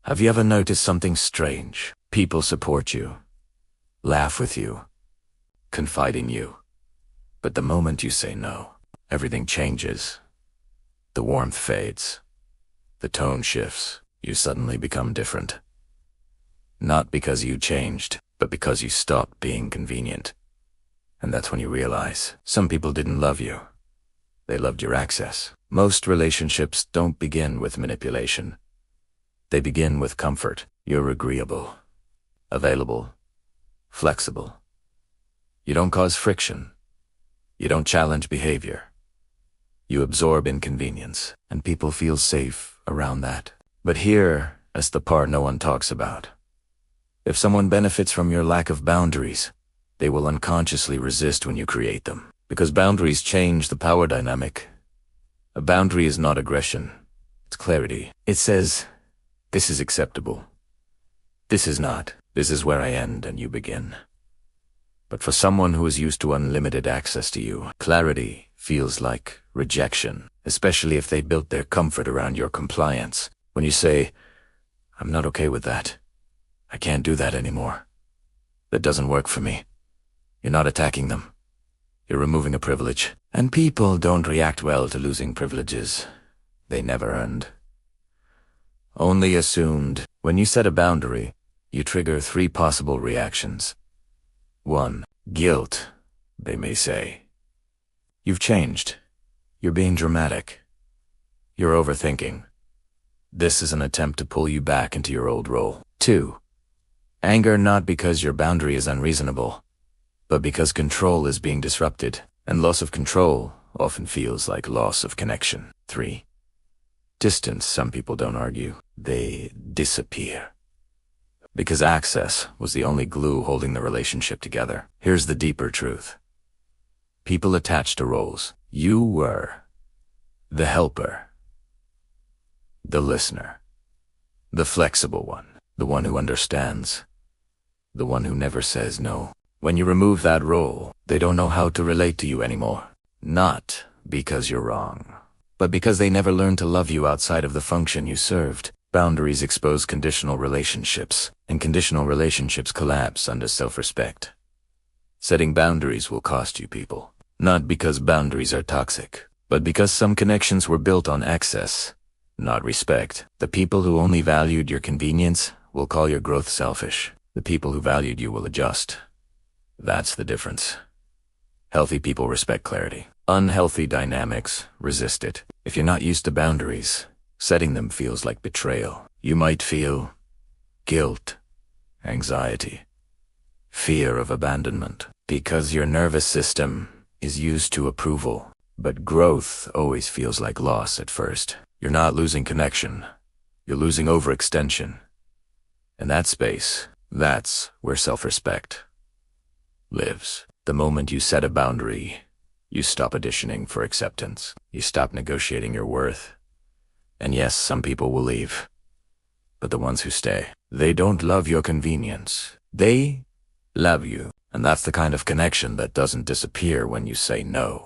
Have you ever noticed something strange? People support you, laugh with you, confide in you. But the moment you say no, everything changes. The warmth fades. The tone shifts. You suddenly become different. Not because you changed, but because you stopped being convenient. And that's when you realize some people didn't love you. They loved your access. Most relationships don't begin with manipulation. They begin with comfort. You're agreeable, available, flexible. You don't cause friction. You don't challenge behavior. You absorb inconvenience, and people feel safe around that. But here is the part no one talks about. If someone benefits from your lack of boundaries, they will unconsciously resist when you create them. Because boundaries change the power dynamic. A boundary is not aggression. It's clarity. It says, this is acceptable. This is not. This is where I end and you begin. But for someone who is used to unlimited access to you, clarity feels like rejection, especially if they built their comfort around your compliance. When you say, I'm not okay with that. I can't do that anymore. That doesn't work for me. You're not attacking them. You're removing a privilege. And people don't react well to losing privileges they never earned. Only assumed. When you set a boundary, you trigger 3 possible reactions. 1. Guilt, they may say. You've changed. You're being dramatic. You're overthinking. This is an attempt to pull you back into your old role. 2. Anger, not because your boundary is unreasonable, but because control is being disrupted, and loss of control often feels like loss of connection. 3. Distance. Some people don't argue. They disappear. Because access was the only glue holding the relationship together. Here's the deeper truth. People attach to roles. You were the helper, the listener, the flexible one, the one who understands, the one who never says no. When you remove that role, they don't know how to relate to you anymore. Not because you're wrong, but because they never learned to love you outside of the function you served. Boundaries expose conditional relationships, and conditional relationships collapse under self-respect. Setting boundaries will cost you people. Not because boundaries are toxic, but because some connections were built on access, not respect. The people who only valued your convenience will call your growth selfish. The people who valued you will adjust. That's the difference. Healthy people respect clarity. Unhealthy dynamics resist it. If you're not used to boundaries, setting them feels like betrayal. You might feel guilt, anxiety, fear of abandonment, because your nervous system is used to approval. But growth always feels like loss at first. You're not losing connection. You're losing overextension. In that space, that's where self-respect lives. The moment you set a boundary, you stop auditioning for acceptance. You stop negotiating your worth. And yes, some people will leave. But the ones who stay, they don't love your convenience. They love you. And that's the kind of connection that doesn't disappear when you say no.